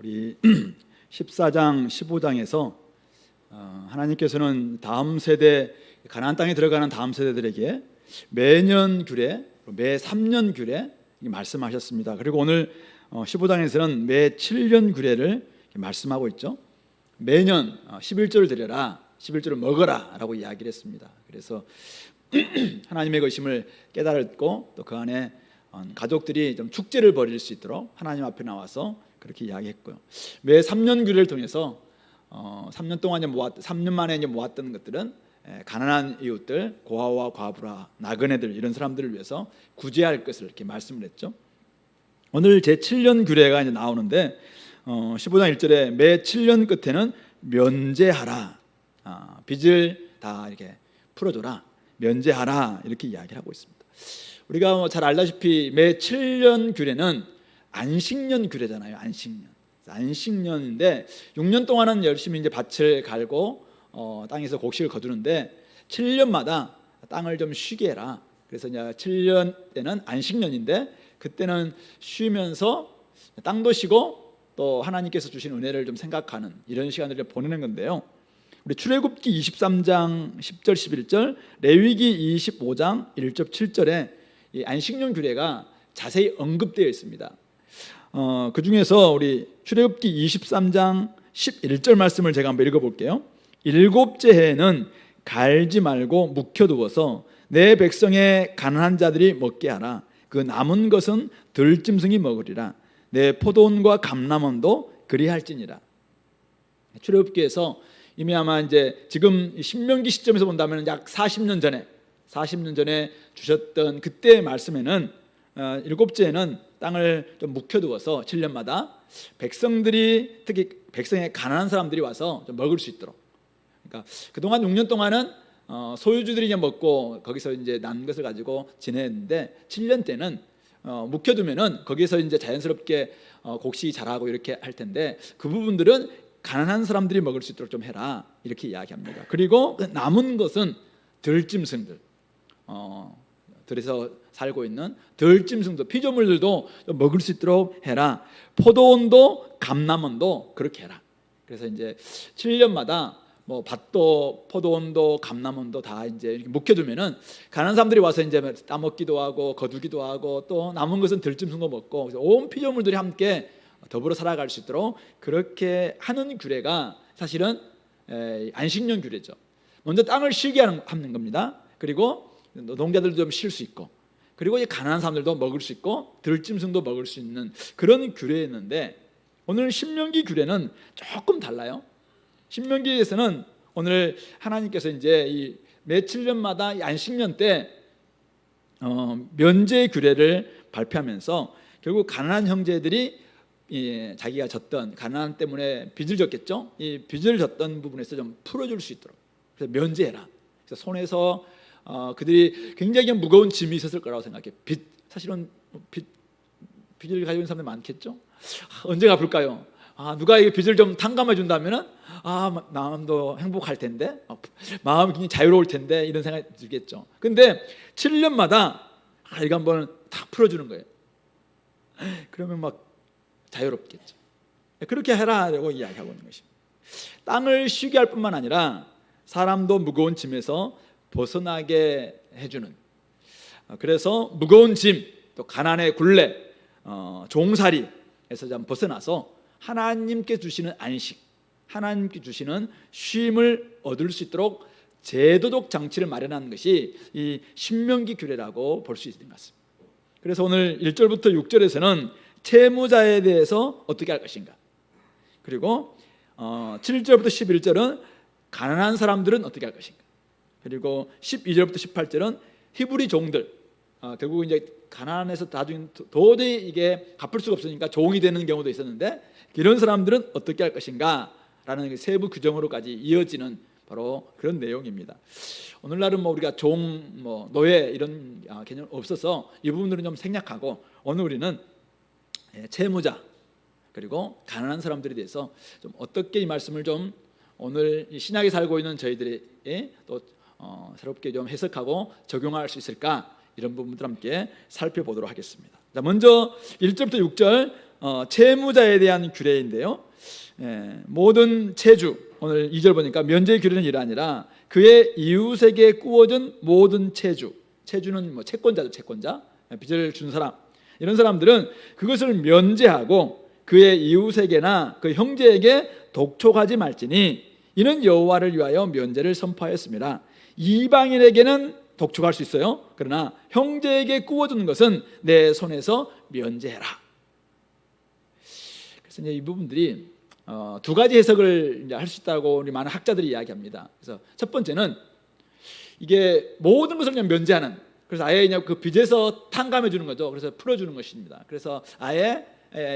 우리 14장 15장에서 하나님께서는 다음 세대, 가나안 땅에 들어가는 다음 세대들에게 매년 규례, 매 3년 규례 말씀하셨습니다. 그리고 오늘 15장에서는 매 7년 규례를 말씀하고 있죠. 매년 11조를 드려라, 11조를 먹어라 라고 이야기를 했습니다. 그래서 하나님의 것임을 깨달았고, 또 그 안에 가족들이 좀 축제를 벌일 수 있도록 하나님 앞에 나와서 그렇게 이야기했고요. 매 3년 규례를 통해서 3년 동안 3년 만에 모았던 것들은 가난한 이웃들, 고아와 과부라, 나그네들, 이런 사람들을 위해서 구제할 것을 이렇게 말씀을 했죠. 오늘 제 7년 규례가 이제 나오는데 15장 1절에 매 7년 끝에는 면제하라, 빚을 다 이렇게 풀어줘라, 면제하라, 이렇게 이야기를 하고 있습니다. 우리가 잘 알다시피 매 7년 규례는 안식년 규례잖아요. 안식년인데 6년 동안은 열심히 이제 밭을 갈고 땅에서 곡식을 거두는데 7년마다 땅을 좀 쉬게 해라. 그래서 이제 7년 때는 안식년인데 그때는 쉬면서 땅도 쉬고 또 하나님께서 주신 은혜를 좀 생각하는 이런 시간을 보내는 건데요. 우리 출애굽기 23장 10절 11절, 레위기 25장 1절 7절에 이 안식년 규례가 자세히 언급되어 있습니다. 그 중에서 우리 출애굽기 23장 11절 말씀을 제가 한번 읽어볼게요. 일곱째 해에는 갈지 말고 묵혀두어서 내 백성의 가난한 자들이 먹게 하라. 그 남은 것은 들짐승이 먹으리라. 내 포도원과 감람원도 그리할지니라. 출애굽기에서 이미 아마 이제 지금 신명기 시점에서 본다면 약 40년 전에 주셨던 그때의 말씀에는 일곱째에는 땅을 좀 묵혀두어서 7년마다 백성들이, 특히 백성의 가난한 사람들이 와서 좀 먹을 수 있도록, 그러니까 그동안 6년 동안은 소유주들이 이제 먹고 거기서 이제 난 것을 가지고 지냈는데 7년 때는 묵혀두면은 거기서 이제 자연스럽게 곡식이 자라고 이렇게 할 텐데 그 부분들은 가난한 사람들이 먹을 수 있도록 좀 해라, 이렇게 이야기합니다. 그리고 남은 것은 들짐승들, 들에서 살고 있는 들짐승도, 피조물들도 먹을 수 있도록 해라. 포도원도 감람원도 그렇게 해라. 그래서 이제 7년마다 뭐 밭도 포도원도 감람원도 다 이제 이렇게 묵혀두면은 가난한 사람들이 와서 이제 따먹기도 하고 거두기도 하고 또 남은 것은 들짐승도 먹고, 그래서 온 피조물들이 함께 더불어 살아갈 수 있도록 그렇게 하는 규례가 사실은 안식년 규례죠. 먼저 땅을 쉬게 하는 겁니다. 그리고 농자들도 좀 쉴 수 있고, 그리고 이제 가난한 사람들도 먹을 수 있고 들짐승도 먹을 수 있는 그런 규례였는데, 오늘 신명기 규례는 조금 달라요. 신명기에서는 오늘 하나님께서 이제 이 매 7년마다 안식년 때 면제 규례를 발표하면서 결국 가난한 형제들이 자기가 졌던, 가난 때문에 빚을 졌겠죠. 이 빚을 졌던 부분에서 좀 풀어줄 수 있도록, 그래서 면제해라. 그래서 손에서 그들이 굉장히 무거운 짐이 있었을 거라고 생각해요. 사실은 빚을 가지고 있는 사람들 많겠죠. 언제 갚을까요? 누가 이 빚을 좀 탕감해 준다면은 마음도 행복할 텐데, 마음이 굉장히 자유로울 텐데, 이런 생각이 들겠죠. 근데 7년마다 이거 한번 다 풀어주는 거예요. 그러면 막 자유롭겠죠. 그렇게 해라라고 이야기하고 있는 것입니다. 땅을 쉬게 할 뿐만 아니라 사람도 무거운 짐에서 벗어나게 해주는, 그래서 무거운 짐, 또 가난의 굴레, 종살이에서 좀 벗어나서 하나님께 주시는 안식, 하나님께 주시는 쉼을 얻을 수 있도록 제도적 장치를 마련하는 것이 이 신명기 규례라고 볼 수 있는 것 같습니다. 그래서 오늘 1절부터 6절에서는 채무자에 대해서 어떻게 할 것인가, 그리고 7절부터 11절은 가난한 사람들은 어떻게 할 것인가, 그리고 12절부터 18절은 히브리 종들, 결국 이제 가난해서 나중에 도저히 이게 갚을 수가 없으니까 종이 되는 경우도 있었는데, 이런 사람들은 어떻게 할 것인가 라는 세부 규정으로까지 이어지는 바로 그런 내용입니다. 오늘날은 우리가 종, 노예 이런 개념 없어서 이 부분들은 좀 생략하고, 오늘 우리는 채무자 그리고 가난한 사람들에 대해서 좀 어떻게 이 말씀을 좀 오늘 이 신약에 살고 있는 저희들이 또 새롭게 좀 해석하고 적용할 수 있을까, 이런 부분들 함께 살펴보도록 하겠습니다. 자, 먼저 1절부터 6절 채무자에 대한 규례인데요. 모든 채주, 오늘 2절 보니까 면제의 규례는 이러 아니라 그의 이웃에게 꾸어준 모든 채주, 채주는 뭐 채권자죠, 채권자, 빚을 준 사람, 이런 사람들은 그것을 면제하고 그의 이웃에게나 그 형제에게 독촉하지 말지니 이는 여호와를 위하여 면제를 선포하였습니다. 이방인에게는 독촉할 수 있어요. 그러나 형제에게 꾸어주는 것은 내 손에서 면제해라. 그래서 이제 이 부분들이 두 가지 해석을 할 수 있다고 우리 많은 학자들이 이야기합니다. 그래서 첫 번째는 이게 모든 것을 그냥 면제하는, 그래서 아예 그냥 그 빚에서 탕감해 주는 거죠. 그래서 풀어주는 것입니다. 그래서 아예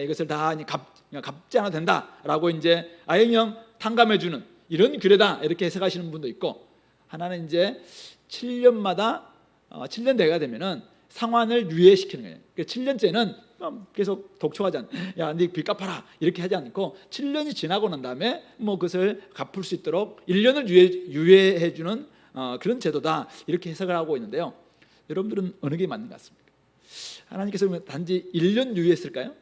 이것을 다 그냥 갚지 않아도 된다라고 이제 아예 그냥 탕감해 주는 이런 규례다, 이렇게 해석하시는 분도 있고, 하나는 이제 7년마다 7년 대가 되면은 상환을 유예시키는 거예요. 그러니까 7년째는 계속 독촉하지 않고 야, 네 빚 갚아라 이렇게 하지 않고 7년이 지나고 난 다음에 뭐 그것을 갚을 수 있도록 1년을 유예해 주는 그런 제도다, 이렇게 해석을 하고 있는데요. 여러분들은 어느 게 맞는 것 같습니까? 하나님께서 단지 1년 유예했을까요?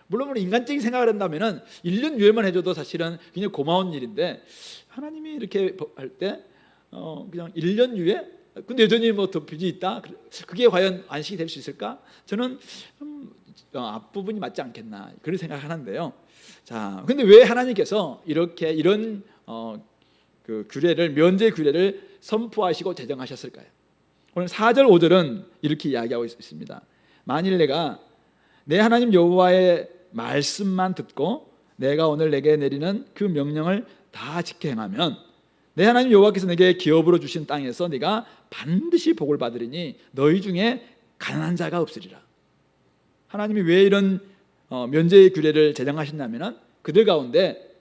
물론 인간적인 생각을 한다면 1년 유예만 해줘도 사실은 굉장히 고마운 일인데, 하나님이 이렇게 할 때 그냥 1년 유예? 근데 여전히 뭐 더 빚이 있다? 그게 과연 안식이 될 수 있을까? 저는 앞부분이 맞지 않겠나, 그런 생각을 하는데요. 자, 근데 왜 하나님께서 이런 그 규례를, 면제 규례를 선포하시고 제정하셨을까요? 오늘 4절 5절은 이렇게 이야기하고 있습니다. 만일 내가 내 하나님 여호와의 말씀만 듣고 내가 오늘 내게 내리는 그 명령을 다 지켜 행하면 내 하나님 여호와께서 내게 기업으로 주신 땅에서 네가 반드시 복을 받으리니 너희 중에 가난한 자가 없으리라. 하나님이 왜 이런 면제의 규례를 제정하셨냐면 그들 가운데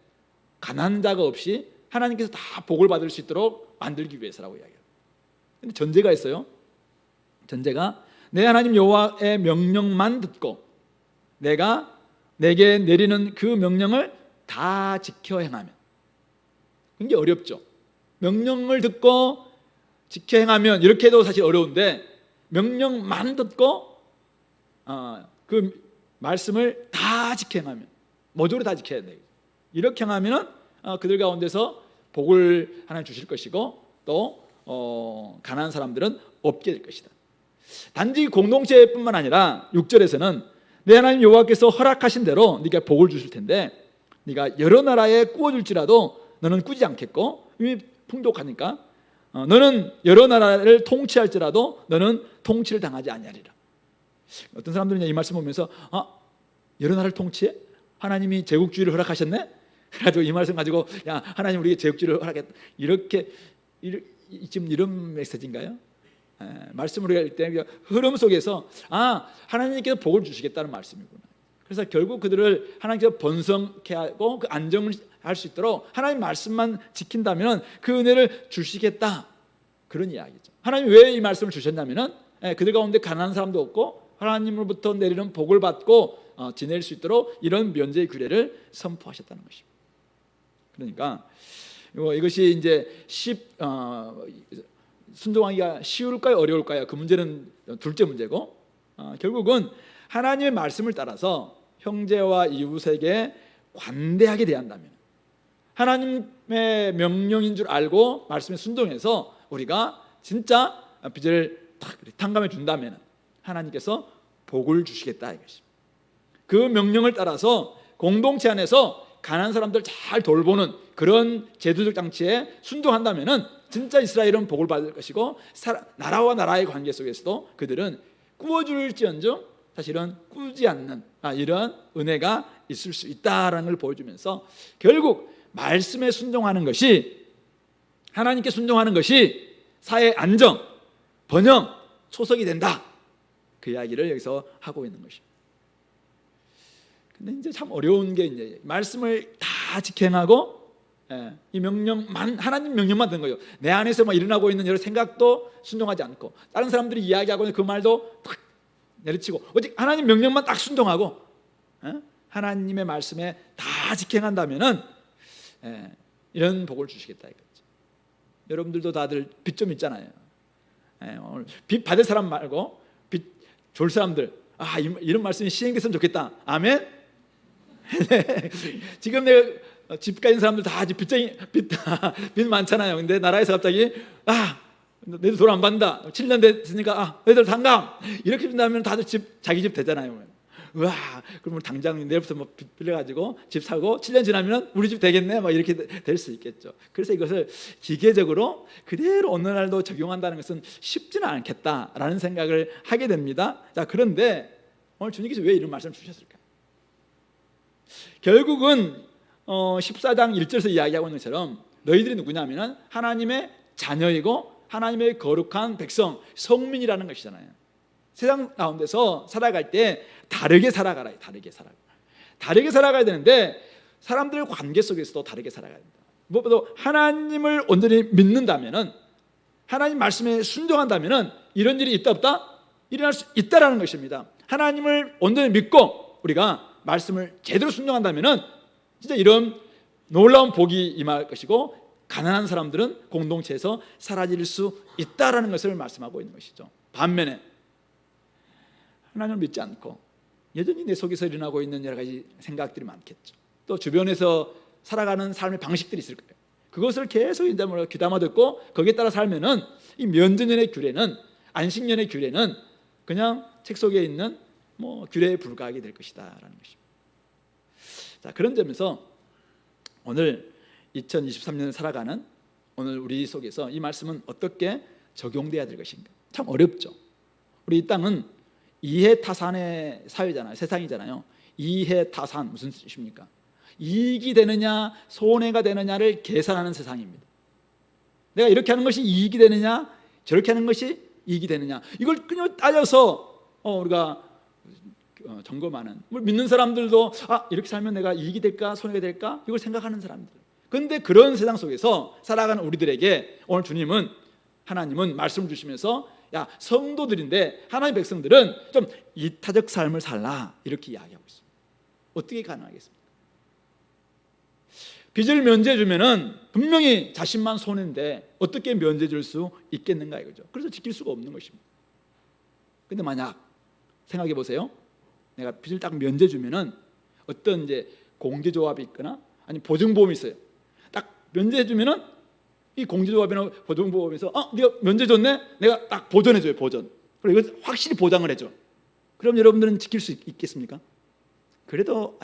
가난한 자가 없이 하나님께서 다 복을 받을 수 있도록 만들기 위해서라고 이야기해요. 근데 전제가 있어요. 전제가 내 하나님 여호와의 명령만 듣고 내가 내게 내리는 그 명령을 다 지켜 행하면. 굉장히 어렵죠. 명령을 듣고 지켜 행하면 이렇게 해도 사실 어려운데, 명령만 듣고 그 말씀을 다 지켜 행하면, 모조리 다 지켜야 돼요. 이렇게 행하면 그들 가운데서 복을 하나님 주실 것이고, 또 가난한 사람들은 없게 될 것이다. 단지 공동체뿐만 아니라 6절에서는 내 하나님 여호와께서 허락하신 대로 네가 복을 주실 텐데 네가 여러 나라에 꾸어줄지라도 너는 꾸지 않겠고, 이미 풍족하니까 너는 여러 나라를 통치할지라도 너는 통치를 당하지 아니하리라. 어떤 사람들은 이 말씀 보면서 여러 나라를 통치해? 하나님이 제국주의를 허락하셨네? 그래가지고 이 말씀 가지고 야, 하나님 우리에게 제국주의를 허락했다, 이렇게 지금 이런 메시지인가요? 말씀을 할 때 흐름 속에서 하나님께서 복을 주시겠다는 말씀이구나. 그래서 결국 그들을 하나님께서 번성케 하고 그 안정을 할 수 있도록 하나님 말씀만 지킨다면 그 은혜를 주시겠다, 그런 이야기죠. 하나님 왜 이 말씀을 주셨냐면 그들 가운데 가난한 사람도 없고 하나님으로부터 내리는 복을 받고 지낼 수 있도록 이런 면제의 규례를 선포하셨다는 것입니다. 그러니까 이것이 이제 순종하기가 쉬울까요, 어려울까요? 그 문제는 둘째 문제고, 결국은 하나님의 말씀을 따라서 형제와 이웃에게 관대하게 대한다면, 하나님의 명령인 줄 알고 말씀에 순종해서 우리가 진짜 빚을 탕감해 준다면 하나님께서 복을 주시겠다 이것입니다. 그 명령을 따라서 공동체 안에서 가난한 사람들 잘 돌보는 그런 제도적 장치에 순종한다면 진짜 이스라엘은 복을 받을 것이고, 나라와 나라의 관계 속에서도 그들은 꾸어줄지언정 사실은 꾸지 않는 이런 은혜가 있을 수 있다라는 걸 보여주면서, 결국 말씀에 순종하는 것이, 하나님께 순종하는 것이 사회 안정, 번영, 초석이 된다, 그 이야기를 여기서 하고 있는 것입니다. 근데 이제 참 어려운 게 이제 말씀을 다 지켜행하고 이 명령만, 하나님 명령만 듣는 거예요. 내 안에서 막 일어나고 있는 여러 생각도 순종하지 않고, 다른 사람들이 이야기하고 있는 그 말도 딱 내려치고, 오직 하나님 명령만 딱 순종하고 하나님의 말씀에 다 지켜행한다면은 이런 복을 주시겠다 이거죠. 여러분들도 다들 빚 좀 있잖아요. 오늘 빚 받을 사람 말고 빚 줄 사람들, 이런 말씀이 시행됐으면 좋겠다. 아멘. 지금 내가 집 가진 사람들 다 빚 많잖아요. 근데 나라에서 갑자기 너희들 돈 안 받는다. 7년 됐으니까 너희들 당감 이렇게 준다면 다들 자기 집 되잖아요. 와, 그러면 당장 내일부터 뭐 빌려가지고 집 사고 7년 지나면 우리 집 되겠네, 막 이렇게 될 수 있겠죠. 그래서 이것을 기계적으로 그대로 어느 날도 적용한다는 것은 쉽지는 않겠다라는 생각을 하게 됩니다. 자, 그런데 오늘 주님께서 왜 이런 말씀을 주셨을까요? 결국은 14장 1절에서 이야기하고 있는 것처럼 너희들이 누구냐면 하나님의 자녀이고 하나님의 거룩한 백성, 성민이라는 것이잖아요. 세상 가운데서 살아갈 때 다르게 살아가라. 다르게 살아가야 되는데 사람들의 관계 속에서도 다르게 살아가야 된다. 무엇보다 하나님을 온전히 믿는다면은, 하나님 말씀에 순종한다면은 이런 일이 있다 없다? 일어날 수 있다라는 것입니다. 하나님을 온전히 믿고 우리가 말씀을 제대로 순종한다면은 진짜 이런 놀라운 복이 임할 것이고 가난한 사람들은 공동체에서 사라질 수 있다라는 것을 말씀하고 있는 것이죠. 반면에 하나님을 믿지 않고 여전히 내 속에서 일어나고 있는 여러 가지 생각들이 많겠죠. 또 주변에서 살아가는 삶의 방식들이 있을 거예요. 그것을 계속 이제 귀담아 듣고 거기에 따라 살면은 이 면전년의 규례는, 안식년의 규례는 그냥 책 속에 있는 규례에 불과하게 될 것이다라는 것입니다. 자, 그런 점에서 오늘 2023년을 살아가는 오늘 우리 속에서 이 말씀은 어떻게 적용돼야 될 것인가? 참 어렵죠. 우리 이 땅은 이해타산의 사회잖아요. 세상이잖아요. 이해타산 무슨 뜻입니까? 이익이 되느냐 손해가 되느냐를 계산하는 세상입니다. 내가 이렇게 하는 것이 이익이 되느냐 저렇게 하는 것이 이익이 되느냐, 이걸 그냥 따져서 우리가 점검하는, 믿는 사람들도 이렇게 살면 내가 이익이 될까 손해가 될까 이걸 생각하는 사람들. 그런데 그런 세상 속에서 살아가는 우리들에게 오늘 주님은, 하나님은 말씀을 주시면서 성도들인데 하나님의 백성들은 좀 이타적 삶을 살라 이렇게 이야기하고 있습니다. 어떻게 가능하겠습니까? 빚을 면제해 주면은 분명히 자신만 손해인데 어떻게 면제해 줄 수 있겠는가 이거죠. 그래서 지킬 수가 없는 것입니다. 근데 만약 생각해 보세요. 내가 빚을 딱 면제해 주면은 어떤 이제 공제조합이 있거나 아니 보증보험이 있어요. 딱 면제해 주면은 이 공제조합이나 보증보험에서 네가 면제 줬네? 내가 딱 보전해줘요. 보전. 그리고 이거 확실히 보장을 해줘. 그럼 여러분들은 지킬 수 있겠습니까? 그래도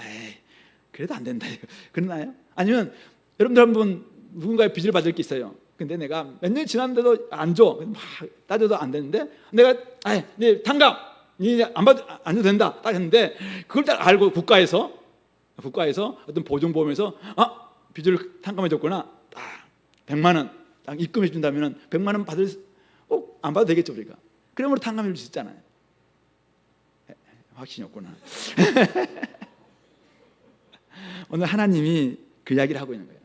안 된다. 그러나요? 아니면 여러분들 한번 누군가의 빚을 받을 게 있어요. 근데 내가 몇 년 지났는데도 안 줘. 막 따져도 안 되는데 내가 네 당감, 안 줘도 된다. 딱 했는데 그걸 딱 알고 국가에서 어떤 보증보험에서 빚을 탕감해 줬구나. 100만 원 딱 입금해 준다면 100만 원 안 받아도 되겠죠 우리가. 그러면 탕감해 줄 수 있잖아요. 확신이 없구나. 오늘 하나님이 그 이야기를 하고 있는 거예요.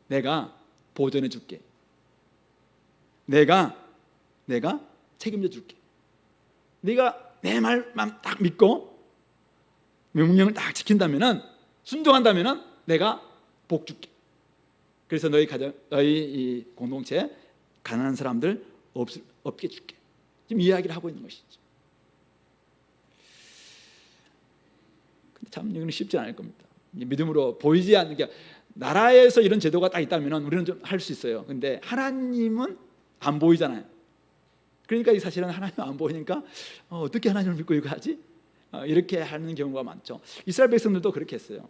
내가 보전해 줄게. 내가 책임져 줄게. 네가 내 말만 딱 믿고 명령을 딱 지킨다면은, 순종한다면은 내가 복 줄게. 그래서 너희 이 공동체 가난한 사람들 없게 줄게. 지금 이야기를 하고 있는 것이죠. 근데 참 이거는 쉽지 않을 겁니다. 믿음으로 보이지 않는 게, 나라에서 이런 제도가 딱 있다면 우리는 좀 할 수 있어요. 근데 하나님은 안 보이잖아요. 그러니까 사실은 하나님 안 보이니까 어떻게 하나님을 믿고 이거 하지? 이렇게 하는 경우가 많죠. 이스라엘 백성들도 그렇게 했어요.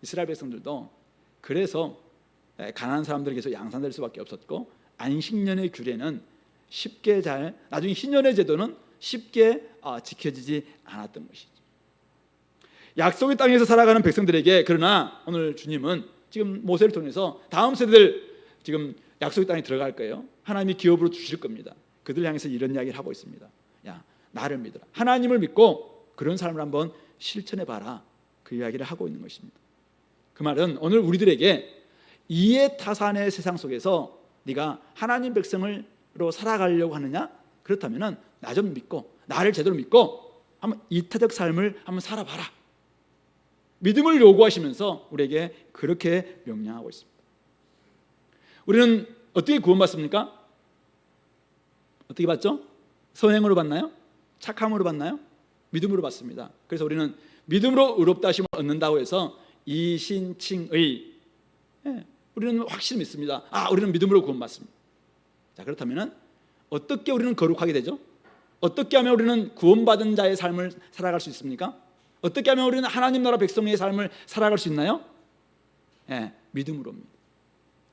이스라엘 백성들도 그래서 가난한 사람들이 계속 양산될 수밖에 없었고, 안식년의 규례는 쉽게 나중에 희년의 제도는 쉽게 지켜지지 않았던 것이죠. 약속의 땅에서 살아가는 백성들에게, 그러나 오늘 주님은 지금 모세를 통해서 다음 세대들 지금 약속의 땅에 들어갈 거예요. 하나님이 기업으로 주실 겁니다. 그들 향해서 이런 이야기를 하고 있습니다. 나를 믿어라. 하나님을 믿고 그런 삶을 한번 실천해 봐라. 그 이야기를 하고 있는 것입니다. 그 말은 오늘 우리들에게 이해타산의 세상 속에서 네가 하나님 백성으로 살아가려고 하느냐? 그렇다면 나 좀 믿고, 나를 제대로 믿고 한번 이타적 삶을 한번 살아봐라. 믿음을 요구하시면서 우리에게 그렇게 명령하고 있습니다. 우리는 어떻게 구원받습니까? 어떻게 받죠? 선행으로 받나요? 착함으로 받나요? 믿음으로 받습니다. 그래서 우리는 믿음으로 의롭다 하심을 얻는다고 해서 이신칭의, 우리는 확실히 믿습니다. 우리는 믿음으로 구원받습니다. 자, 그렇다면 어떻게 우리는 거룩하게 되죠? 어떻게 하면 우리는 구원받은 자의 삶을 살아갈 수 있습니까? 어떻게 하면 우리는 하나님 나라 백성의 삶을 살아갈 수 있나요? 믿음으로입니다.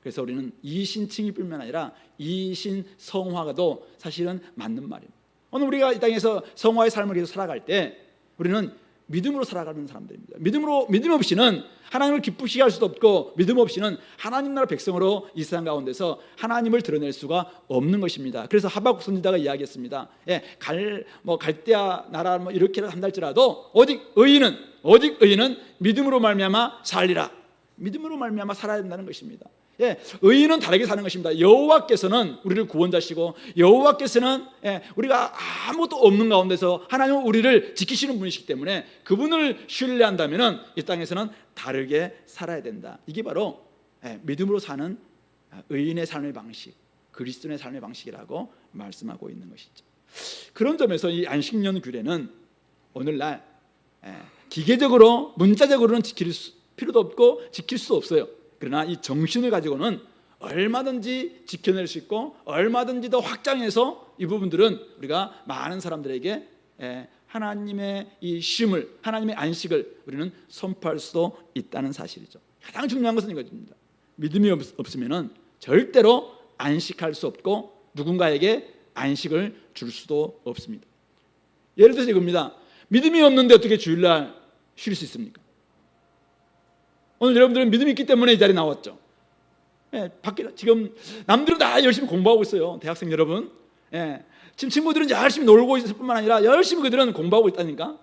그래서 우리는 이신칭일 뿐만 아니라 이신성화가도 사실은 맞는 말입니다. 오늘 우리가 이 땅에서 성화의 삶을 계속 살아갈 때 우리는 믿음으로 살아가는 사람들입니다. 믿음 없이는 하나님을 기쁘시게 할 수도 없고, 믿음 없이는 하나님 나라 백성으로 이 세상 가운데서 하나님을 드러낼 수가 없는 것입니다. 그래서 하박국 선지자가 이야기했습니다. 갈대아 나라 이렇게 한달지라도 오직 의인은 믿음으로 말미암아 살리라. 믿음으로 말미암아 살아야 된다는 것입니다. 의인은 다르게 사는 것입니다. 여호와께서는 우리를 구원자시고, 여호와께서는 우리가 아무것도 없는 가운데서 하나님은 우리를 지키시는 분이시기 때문에 그분을 신뢰한다면 이 땅에서는 다르게 살아야 된다. 이게 바로 믿음으로 사는 의인의 삶의 방식, 그리스도인의 삶의 방식이라고 말씀하고 있는 것이죠. 그런 점에서 이 안식년 규례는 오늘날 기계적으로 문자적으로는 지킬 필요도 없고 지킬 수 없어요. 그러나 이 정신을 가지고는 얼마든지 지켜낼 수 있고 얼마든지 더 확장해서 이 부분들은 우리가 많은 사람들에게 하나님의 이 쉼을, 하나님의 안식을 우리는 선포할 수도 있다는 사실이죠. 가장 중요한 것은 이것입니다. 믿음이 없으면 절대로 안식할 수 없고 누군가에게 안식을 줄 수도 없습니다. 예를 들어서 이겁니다. 믿음이 없는데 어떻게 주일날 쉴 수 있습니까? 오늘 여러분들은 믿음이 있기 때문에 이 자리에 나왔죠. 밖에 지금 남들은 다 열심히 공부하고 있어요. 대학생 여러분, 지금 친구들은 열심히 놀고 있을 뿐만 아니라 열심히 그들은 공부하고 있다니까.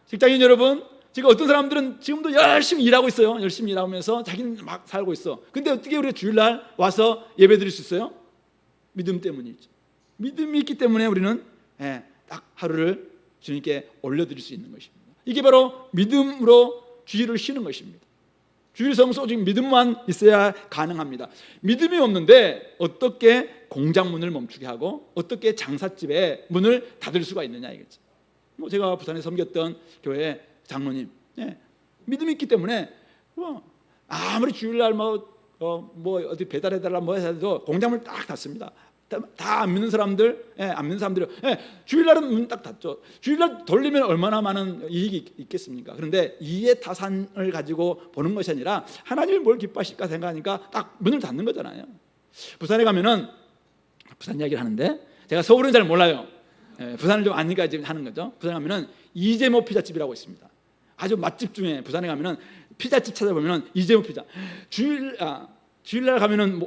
직장인 여러분, 지금 어떤 사람들은 지금도 열심히 일하고 있어요. 열심히 일하면서 자기는 막 살고 있어. 근데 어떻게 우리가 주일날 와서 예배 드릴 수 있어요? 믿음 때문이죠. 믿음이 있기 때문에 우리는 딱 하루를 주님께 올려드릴 수 있는 것입니다. 이게 바로 믿음으로 주일을 쉬는 것입니다. 주일 성수 오직 믿음만 있어야 가능합니다. 믿음이 없는데 어떻게 공장 문을 멈추게 하고 어떻게 장사집의 문을 닫을 수가 있느냐 이거죠. 제가 부산에 섬겼던 교회 장로님, 믿음이 있기 때문에 아무리 주일날 어디 배달해달라 해도 공장문을 딱 닫습니다. 다 안 믿는 사람들, 안 믿는 사람들이 주일날은 문 딱 닫죠. 주일날 돌리면 얼마나 많은 이익이 있겠습니까? 그런데 이해타산을 가지고 보는 것이 아니라 하나님이 뭘 기뻐하실까 생각하니까 딱 문을 닫는 거잖아요. 부산에 가면은 부산 이야기를 하는데 제가 서울은 잘 몰라요. 부산을 좀 아니까 지금 하는 거죠. 부산에 가면은 이재모 피자집이라고 있습니다. 아주 맛집 중에 부산에 가면은 피자집 찾아보면은 이재모 피자. 주일날 가면은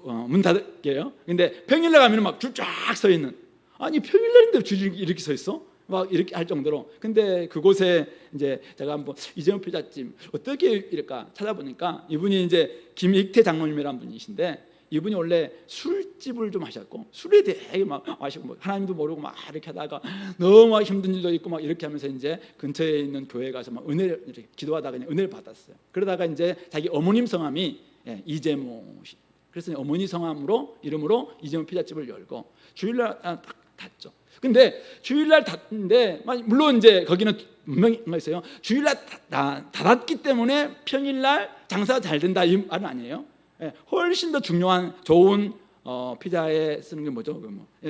문 닫을게요. 근데 평일날 가면 막 줄 쫙 서 있는, 아니 평일날인데 줄이 이렇게 서 있어? 막 이렇게 할 정도로. 근데 그곳에 이제 제가 한번 이재용 피자집 어떻게 이럴까 찾아보니까 이분이 이제 김익태 장로님이라는 분이신데 이분이 원래 술집을 좀 하셨고 술에 되게 막 마시고 하나님도 모르고 막 이렇게 하다가 너무 막 힘든 일도 있고 막 이렇게 하면서 이제 근처에 있는 교회 가서 막 은혜를 이렇게 기도하다가 그냥 은혜를 받았어요. 그러다가 이제 자기 어머님 성함이 이재모 씨. 그래서 어머니 성함으로 이름으로 이재모 피자집을 열고 주일날 딱 닫죠. 근데 주일날 닫는데 물론 이제 거기는 분명히 있어요. 주일날 닫았기 때문에 평일날 장사가 잘 된다 이 말은 아니에요. 훨씬 더 중요한 좋은 피자에 쓰는 게 뭐죠?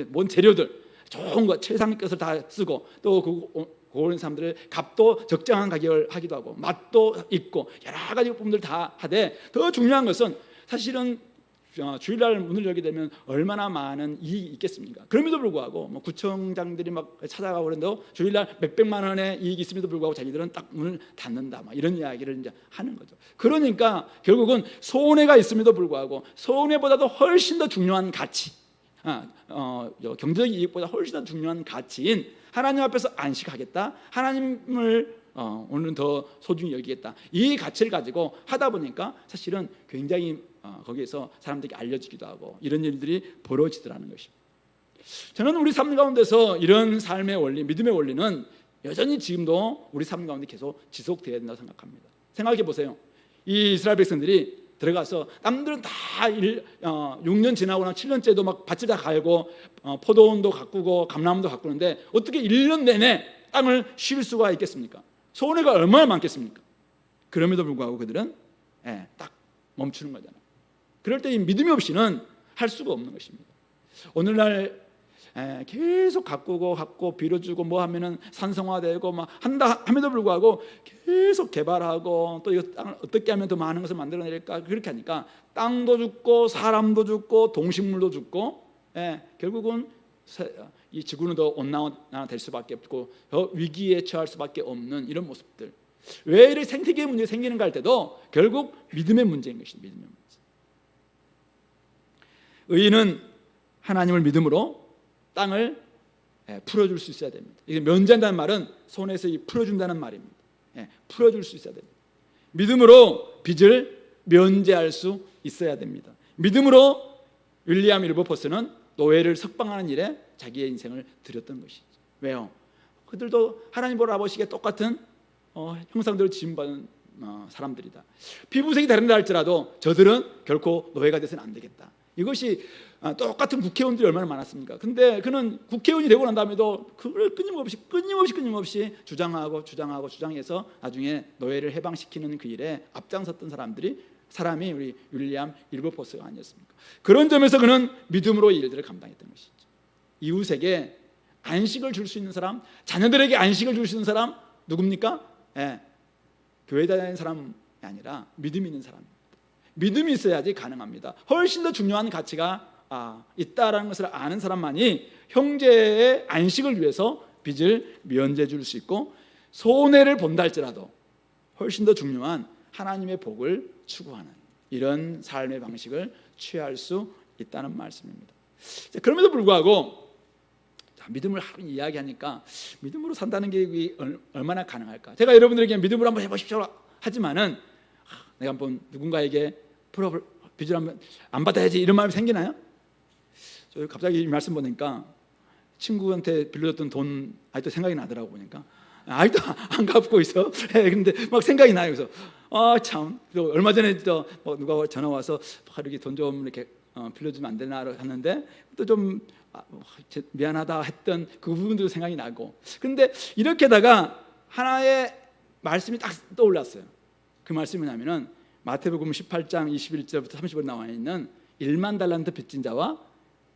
뭔 재료들 좋은 거 최상의 것을 다 쓰고 또 그런 사람들을 값도 적정한 가격을 하기도 하고 맛도 있고 여러 가지 부분들 다 하되 더 중요한 것은 사실은 주일날 문을 열게 되면 얼마나 많은 이익이 있겠습니까? 그럼에도 불구하고 구청장들이 막 찾아가고 그런데 주일날 몇백만 원의 이익이 있음에도 불구하고 자기들은 딱 문을 닫는다 이런 이야기를 이제 하는 거죠. 그러니까 결국은 손해가 있음에도 불구하고 손해보다도 훨씬 더 중요한 가치, 경제적 이익보다 훨씬 더 중요한 가치인 하나님 앞에서 안식하겠다, 하나님을 오늘은 더 소중히 여기겠다, 이 가치를 가지고 하다 보니까 사실은 굉장히 거기에서 사람들에게 알려지기도 하고 이런 일들이 벌어지더라는 것입니다. 저는 우리 삶 가운데서 이런 삶의 원리, 믿음의 원리는 여전히 지금도 우리 삶 가운데 계속 지속되어야 된다고 생각합니다. 생각해 보세요. 이 이스라엘 백성들이 들어가서 남들은 다 6년 지나거나 7년째도 막 밭을 다 갈고 포도원도 가꾸고 감람도 가꾸는데 어떻게 1년 내내 땅을 쉴 수가 있겠습니까? 손해가 얼마나 많겠습니까? 그럼에도 불구하고 그들은 딱 멈추는 거잖아요. 그럴 때 이 믿음이 없이는 할 수가 없는 것입니다. 오늘날 계속 갖고 빌어주고 뭐 하면은 산성화되고 막 한다 함에도 불구하고 계속 개발하고 또 이거 땅을 어떻게 하면 더 많은 것을 만들어낼까 그렇게 하니까 땅도 죽고 사람도 죽고 동식물도 죽고 결국은 이 지구는 더 온난화 될 수밖에 없고 더 위기에 처할 수밖에 없는 이런 모습들. 왜 이렇게 생태계의 문제가 생기는가 할 때도 결국 믿음의 문제인 것입니다. 믿음의 문제. 의인은 하나님을 믿음으로 땅을 풀어줄 수 있어야 됩니다. 이게 면제한다는 말은 손에서 풀어준다는 말입니다. 풀어줄 수 있어야 됩니다. 믿음으로 빚을 면제할 수 있어야 됩니다. 믿음으로 윌리엄 윌버포스는 노예를 석방하는 일에 자기의 인생을 드렸던 것이죠. 왜요? 그들도 하나님 보러 아버지께 똑같은 형상대로 지음받은 사람들이다. 피부색이 다른다 할지라도 저들은 결코 노예가 돼서는 안 되겠다. 이것이 똑같은 국회의원들이 얼마나 많았습니까? 근데 그는 국회의원이 되고 난 다음에도 그걸 끊임없이 주장해서 나중에 노예를 해방시키는 그 일에 앞장섰던 사람이 우리 윌리엄 윌버포스가 아니었습니까? 그런 점에서 그는 믿음으로 이 일들을 감당했던 것이죠. 이웃에게 안식을 줄 수 있는 사람, 자녀들에게 안식을 줄 수 있는 사람 누굽니까? 교회 다니는 사람이 아니라 믿음이 있는 사람입니다. 믿음이 있어야지 가능합니다. 훨씬 더 중요한 가치가 있다라는 것을 아는 사람만이 형제의 안식을 위해서 빚을 면제해 줄 수 있고 손해를 본다 할지라도 훨씬 더 중요한 하나님의 복을 추구하는 이런 삶의 방식을 취할 수 있다는 말씀입니다. 그럼에도 불구하고 믿음을 하루 이야기하니까 믿음으로 산다는 게 얼마나 가능할까? 제가 여러분들에게 믿음으로 한번 해보십시오 하지만은 내가 한번 누군가에게 빚을 한번 안 받아야지 이런 마음이 생기나요? 저 갑자기 이 말씀 보니까 친구한테 빌려줬던 돈 아직도 생각이 나더라고. 보니까 아직도 안 갚고 있어. 근데 막 생각이 나요. 그래서 참. 또 얼마 전에 또 누가 전화 와서 이렇게 돈 좀 이렇게 빌려주면 안 되나 하는데 또 좀 미안하다 했던 그 부분도 생각이 나고. 근데 이렇게다가 하나의 말씀이 딱 떠올랐어요. 그 말씀이 뭐냐면은 마태복음 18장 21절부터 30절 나와 있는 1만 달란트 빚진 자와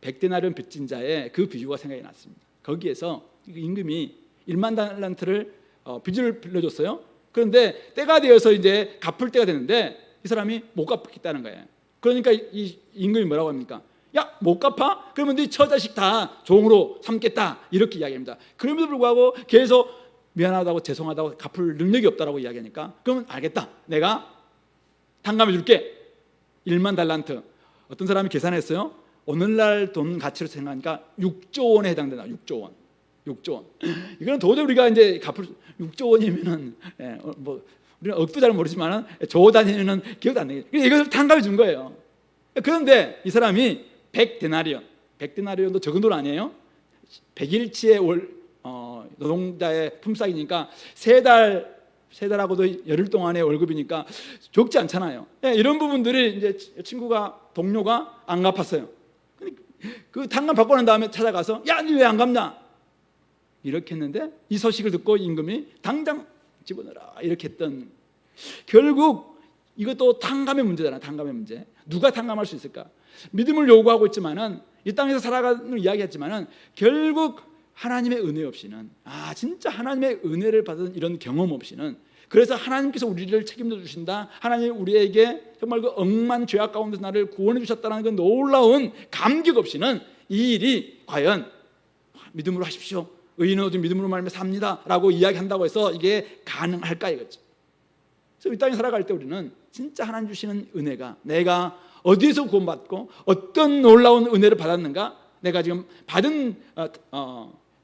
100데나리온 빚진 자의 그 비유가 생각이 났습니다. 거기에서 임금이 1만 달란트를 빚을 빌려줬어요. 그런데 때가 되어서 이제 갚을 때가 되는데 이 사람이 못 갚겠다는 거예요. 그러니까 이 임금이 뭐라고 합니까? 야, 못 갚아? 그러면 네 처자식 다 종으로 삼겠다 이렇게 이야기합니다. 그럼에도 불구하고 계속 미안하다고 죄송하다고 갚을 능력이 없다라고 이야기하니까 그러면 알겠다. 내가 탕감해 줄게. 1만 달란트. 어떤 사람이 계산했어요. 오늘날 돈 가치로 생각하니까 6조 원에 해당된다. 6조 원. 6조 원. 이거는 도저히 우리가 이제 갚을 6조 원이면은 뭐 우리는 억도 잘 모르지만은 조 단위는 기억도 안 나요. 이것을 탕감해 준 거예요. 그런데 이 사람이 100데나리온도 적은 돈 아니에요. 100일치의 노동자의 품삯이니까 세 달하고도 열흘 동안의 월급이니까 적지 않잖아요. 이런 부분들이 이제 동료가 안 갚았어요. 그 탕감 받고 난 다음에 찾아가서 야, 니 왜 안 갚냐? 이렇게 했는데 이 소식을 듣고 임금이 당장 집어넣어라 이렇게 했던. 결국 이것도 탕감의 문제잖아요. 탕감의 문제. 누가 탕감할 수 있을까? 믿음을 요구하고 있지만은 이 땅에서 살아가는 이야기했지만은 결국 하나님의 은혜 없이는 진짜 하나님의 은혜를 받은 이런 경험 없이는 그래서 하나님께서 우리를 책임져 주신다. 하나님 우리에게 정말 그 억만 죄악 가운데서 나를 구원해 주셨다는 그 놀라운 감격 없이는 이 일이 과연 믿음으로 하십시오. 의인은 오직 믿음으로 말미암아 삽니다라고 이야기한다고 해서 이게 가능할까 이거죠. 그래서 이 땅에 살아갈 때 우리는 진짜 하나님 주시는 은혜가 내가 어디에서 구원받고 어떤 놀라운 은혜를 받았는가, 내가 지금 받은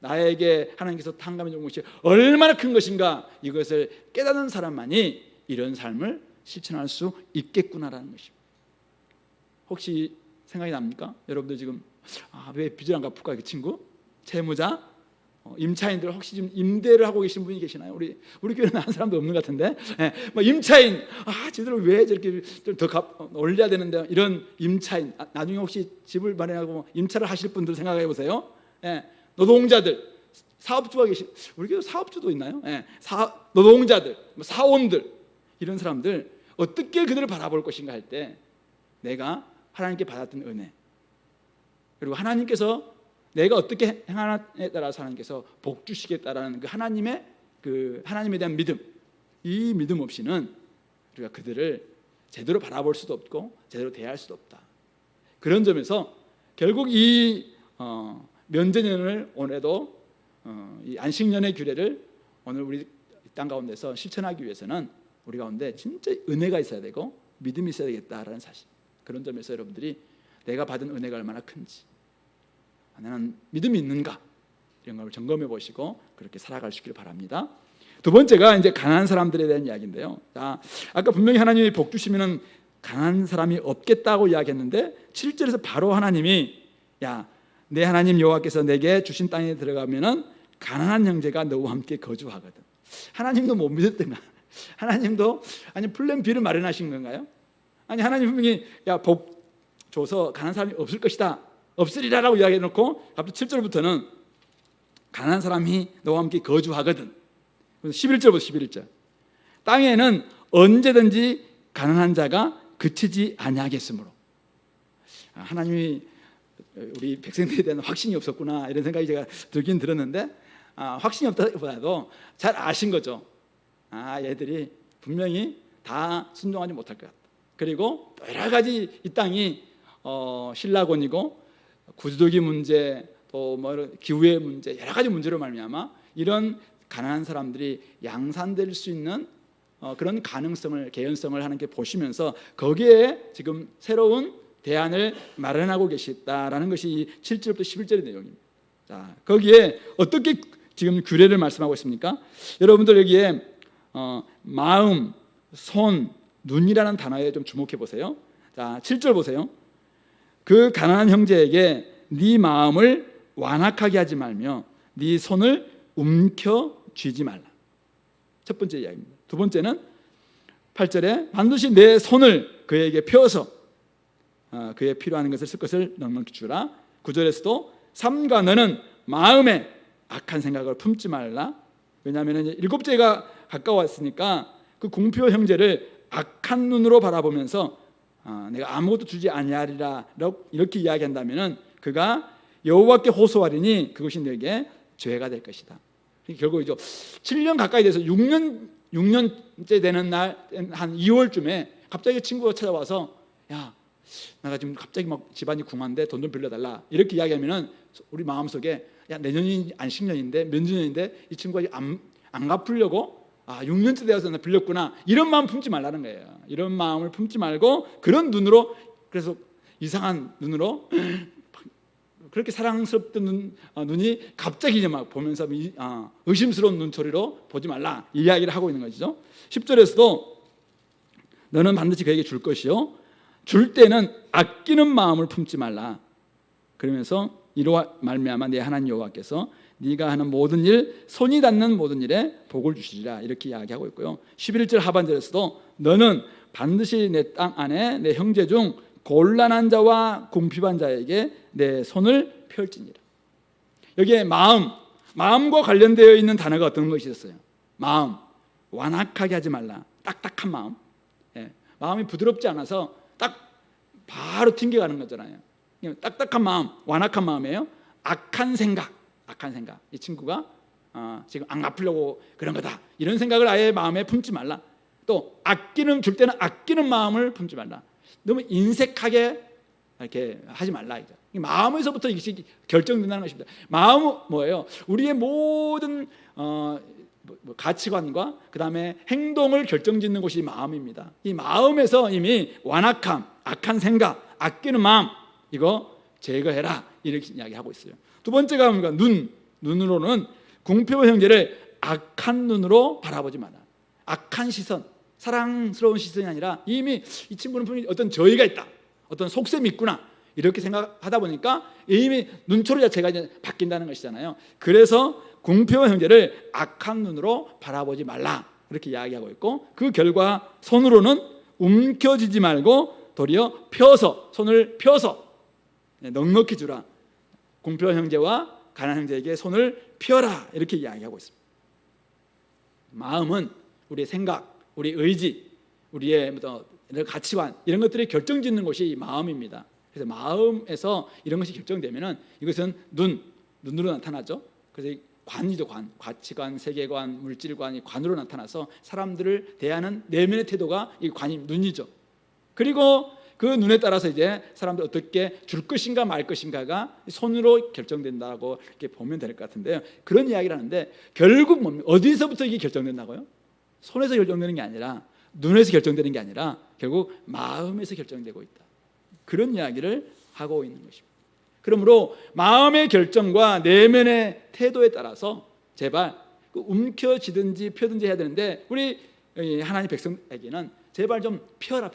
나에게 하나님께서 탕감해 준 것이 얼마나 큰 것인가, 이것을 깨닫는 사람만이 이런 삶을 실천할 수 있겠구나라는 것입니다. 혹시 생각이 납니까? 여러분들 지금 왜 빚을 안 갚을까? 그 친구 채무자, 임차인들 혹시 지금 임대를 하고 계신 분이 계시나요? 우리 교회는 한 사람도 없는 것 같은데, 뭐 임차인, 쟤들 왜 저렇게 좀 더 올려야 되는데, 이런 임차인, 나중에 혹시 집을 마련하고 임차를 하실 분들 생각해 보세요. 노동자들, 사업주가 우리 교회 사업주도 있나요? 예, 노동자들, 사원들, 이런 사람들 어떻게 그들을 바라볼 것인가 할 때 내가 하나님께 받았던 은혜, 그리고 하나님께서 내가 어떻게 행하느냐에 따라서 하나님께서 복 주시겠다라는 그 하나님에 대한 믿음, 이 믿음 없이는 우리가 그들을 제대로 바라볼 수도 없고 제대로 대할 수도 없다. 그런 점에서 결국 이 면제년을 오늘도 이 안식년의 규례를 오늘 우리 땅 가운데서 실천하기 위해서는 우리 가운데 진짜 은혜가 있어야 되고 믿음이 있어야 되겠다라는 사실, 그런 점에서 여러분들이 내가 받은 은혜가 얼마나 큰지, 나는 믿음이 있는가, 이런 걸 점검해 보시고 그렇게 살아가시길 바랍니다. 두 번째가 이제 가난한 사람들에 대한 이야기인데요. 자, 아까 분명히 하나님이 복 주시면은 가난한 사람이 없겠다고 이야기했는데 7절에서 바로 하나님이 내 하나님 여호와께서 내게 주신 땅에 들어가면은 가난한 형제가 너와 함께 거주하거든. 하나님도 못 믿었던가? 하나님도 아니 플랜 B를 마련하신 건가요? 아니 하나님 분명히 복 줘서 가난한 사람이 없을 것이다, 없으리라라고 이야기해놓고 갑자기 7절부터는 가난한 사람이 너와 함께 거주하거든. 11절부터 11절, 땅에는 언제든지 가난한 자가 그치지 아니하겠으므로. 하나님이 우리 백성들에 대한 확신이 없었구나, 이런 생각이 제가 들긴 들었는데, 확신이 없다기보다도 잘 아신 거죠. 얘들이 분명히 다 순종하지 못할 것 같다. 그리고 여러 가지 이 땅이 신라곤이고 구조적인 문제, 또 기후의 문제, 여러 가지 문제로 말미암아 이런 가난한 사람들이 양산될 수 있는 그런 가능성을, 개연성을 하나님께 보시면서 거기에 지금 새로운 대안을 마련하고 계시다라는 것이 이 7절부터 11절의 내용입니다. 자, 거기에 어떻게 지금 규례를 말씀하고 있습니까? 여러분들 여기에 마음, 손, 눈이라는 단어에 좀 주목해 보세요. 자, 7절 보세요. 그 가난한 형제에게 네 마음을 완악하게 하지 말며 네 손을 움켜 쥐지 말라. 첫 번째 이야기입니다. 두 번째는 8절에 반드시 내 손을 그에게 펴서 그에 필요한 것을 쓸 것을 넉넉히 주라. 9절에서도 삼가 너는 마음에 악한 생각을 품지 말라. 왜냐하면 이제 일곱째가 가까웠으니까 그 공표 형제를 악한 눈으로 바라보면서 내가 아무것도 주지 아니하리라 이렇게 이야기한다면은 그가 여호와께 호소하리니 그것이 내게 죄가 될 것이다. 결국 이제 7년 가까이 돼서 6년째 되는 날 한 2월쯤에 갑자기 친구가 찾아와서 내가 지금 갑자기 막 집안이 궁한데 돈 좀 빌려달라 이렇게 이야기하면은 우리 마음속에 내년이 안식년인데 면주년인데 이 친구가 안 갚으려고 6년째 되어서 나 빌렸구나, 이런 마음 품지 말라는 거예요. 이런 마음을 품지 말고 그런 눈으로, 그래서 이상한 눈으로 그렇게 사랑스럽던 눈이 갑자기 이제 막 보면서 의심스러운 눈초리로 보지 말라, 이 이야기를 하고 있는 것이죠. 10절에서도 너는 반드시 그에게 줄 것이요 줄 때는 아끼는 마음을 품지 말라. 그러면서 이로 말미암아 내 하나님 여호와께서 네가 하는 모든 일, 손이 닿는 모든 일에 복을 주시리라, 이렇게 이야기하고 있고요. 11절 하반절에서도 너는 반드시 내 땅 안에 내 형제 중 곤란한 자와 궁핍한 자에게 내 손을 펼지니라. 여기에 마음과 관련되어 있는 단어가 어떤 것이 있었어요? 마음, 완악하게 하지 말라. 딱딱한 마음. 마음이 부드럽지 않아서 딱 바로 튕겨가는 거잖아요. 딱딱한 마음, 완악한 마음이에요. 악한 생각. 이 친구가 지금 안 갚으려고 그런 거다, 이런 생각을 아예 마음에 품지 말라. 또 줄 때는 아끼는 마음을 품지 말라. 너무 인색하게 이렇게 하지 말라. 이제 마음에서부터 이것이 결정된다는 것입니다. 마음은 뭐예요? 우리의 모든 가치관과 그 다음에 행동을 결정짓는 것이 마음입니다. 이 마음에서 이미 완악함, 악한 생각, 아끼는 마음, 이거 제거해라, 이렇게 이야기하고 있어요. 두 번째가 뭔가 눈으로는 궁핍한 형제를 악한 눈으로 바라보지 마라. 악한 시선, 사랑스러운 시선이 아니라 이미 이 친구는 분명히 어떤 저의가 있다, 어떤 속셈이 있구나, 이렇게 생각하다 보니까 이미 눈초리 자체가 이제 바뀐다는 것이잖아요. 그래서 궁핍한 형제를 악한 눈으로 바라보지 말라, 이렇게 이야기하고 있고, 그 결과 손으로는 움켜쥐지 말고 도리어 손을 펴서 넉넉히 주라. 궁핍한 형제와 가난한 형제에게 손을 펴라 이렇게 이야기하고 있습니다. 마음은 우리의 생각, 우리 의지, 우리의 가치관 이런 것들이 결정짓는 것이 마음입니다. 그래서 마음에서 이런 것이 결정되면은 이것은 눈으로 나타나죠. 그래서 관이죠, 관. 가치관, 세계관, 물질관이 관으로 나타나서 사람들을 대하는 내면의 태도가 이 관이 눈이죠. 그리고 그 눈에 따라서 이제 사람들 어떻게 줄 것인가 말 것인가가 손으로 결정된다고 이렇게 보면 될 것 같은데요. 그런 이야기를 하는데 결국 뭡니까? 어디서부터 이게 결정된다고요? 손에서 결정되는 게 아니라 눈에서 결정되는 게 아니라 결국 마음에서 결정되고 있다. 그런 이야기를 하고 있는 것입니다. 그러므로 마음의 결정과 내면의 태도에 따라서 제발 움켜쥐든지 펴든지 해야 되는데 우리 하나님 백성에게는 제발 좀 펴라.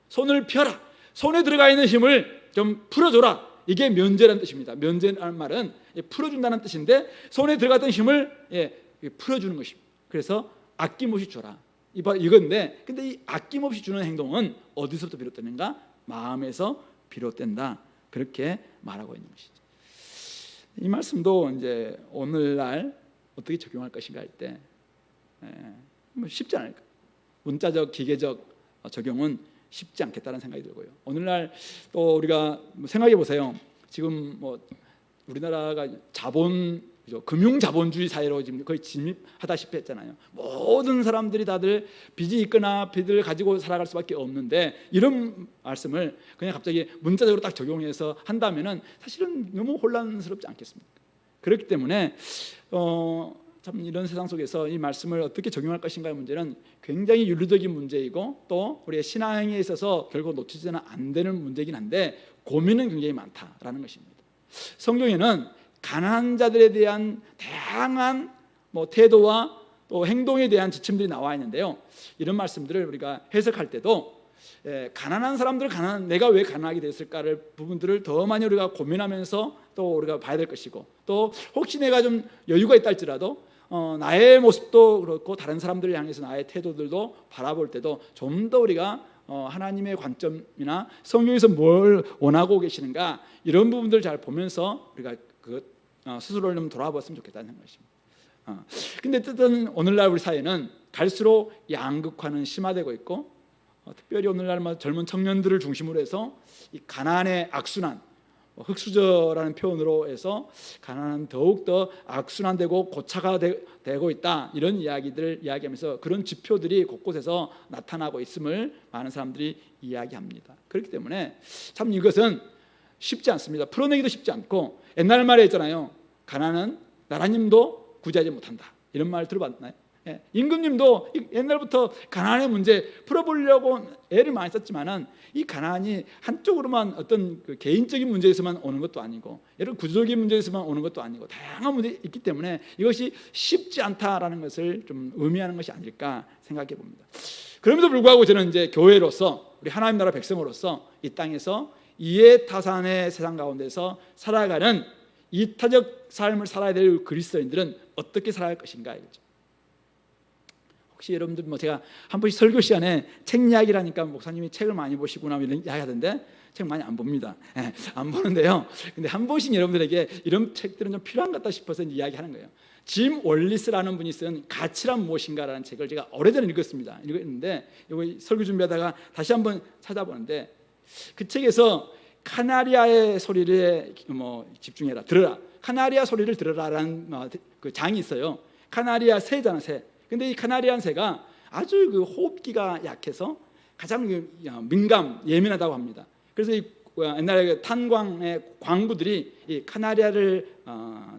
손을 펴라. 손에 들어가 있는 힘을 좀 풀어줘라. 이게 면제라는 뜻입니다. 면제라는 말은 풀어준다는 뜻인데 손에 들어갔던 힘을 풀어주는 것입니다. 그래서 아낌없이 줘라. 이건데 근데 이 아낌없이 주는 행동은 어디서부터 비롯되는가? 마음에서 비롯된다. 그렇게 말하고 있는 것이죠. 이 말씀도 이제 오늘날 어떻게 적용할 것인가 할 때 쉽지 않을까. 문자적, 기계적 적용은 쉽지 않겠다는 생각이 들고요. 오늘날 또 우리가 생각해 보세요. 지금 우리나라가 금융 자본주의 사회로 지금 거의 진입하다시피 했잖아요. 모든 사람들이 다들 빚이 있거나 빚을 가지고 살아갈 수밖에 없는데 이런 말씀을 그냥 갑자기 문자적으로 딱 적용해서 한다면은 사실은 너무 혼란스럽지 않겠습니까? 그렇기 때문에 참 이런 세상 속에서 이 말씀을 어떻게 적용할 것인가의 문제는 굉장히 윤리적인 문제이고 또 우리의 신앙에 있어서 결국 놓치지는 안 되는 문제이긴 한데 고민은 굉장히 많다라는 것입니다. 성경에는 가난한 자들에 대한 다양한 태도와 또 행동에 대한 지침들이 나와 있는데요. 이런 말씀들을 우리가 해석할 때도 가난한 사람들 내가 왜 가난하게 됐을까를 부분들을 더 많이 우리가 고민하면서 또 우리가 봐야 될 것이고 또 혹시 내가 좀 여유가 있다 할지라도 나의 모습도 그렇고 다른 사람들을 향해서 나의 태도들도 바라볼 때도 좀 더 우리가 하나님의 관점이나 성경에서 뭘 원하고 계시는가 이런 부분들을 잘 보면서 우리가 스스로를 좀 돌아봤으면 좋겠다는 것입니다. 근데 어쨌든 오늘날 우리 사회는 갈수록 양극화는 심화되고 있고 특별히 오늘날 젊은 청년들을 중심으로 해서 이 가난의 악순환, 흑수저라는 표현으로 해서 가난은 더욱더 악순환되고 고차가 되고 있다 이런 이야기들을 이야기하면서 그런 지표들이 곳곳에서 나타나고 있음을 많은 사람들이 이야기합니다. 그렇기 때문에 참 이것은 쉽지 않습니다. 풀어내기도 쉽지 않고 옛날 말에 있잖아요. 가난은 나라님도 구제하지 못한다 이런 말 들어봤나요? 임금님도 옛날부터 가난의 문제 풀어보려고 애를 많이 썼지만은 이 가난이 한쪽으로만 어떤 개인적인 문제에서만 오는 것도 아니고 여러 구조적인 문제에서만 오는 것도 아니고 다양한 문제가 있기 때문에 이것이 쉽지 않다라는 것을 좀 의미하는 것이 아닐까 생각해 봅니다. 그럼에도 불구하고 저는 이제 교회로서 우리 하나님 나라 백성으로서 이 땅에서 이해타산의 세상 가운데서 살아가는 이타적 삶을 살아야 될 그리스도인들은 어떻게 살아갈 것인가 이거죠. 혹시 여러분들 제가 한 번씩 설교 시간에 책 이야기라니까 목사님이 책을 많이 보시구나 이런 이야기 하던데 책 많이 안 봅니다. 안 보는데요. 근데 한 번씩 여러분들에게 이런 책들은 좀 필요한 것 같다 싶어서 이야기하는 거예요. 짐 월리스라는 분이 쓴 가치란 무엇인가라는 책을 제가 오래전에 읽었는데 이거 설교 준비하다가 다시 한번 찾아보는데 그 책에서 카나리아의 소리를 집중해라, 들어라. 카나리아 소리를 들어라라는 그 장이 있어요. 카나리아 새잖아, 새. 근데 이 카나리안 새가 아주 그 호흡기가 약해서 가장 예민하다고 합니다. 그래서 이 옛날에 탄광의 광부들이 이 카나리아를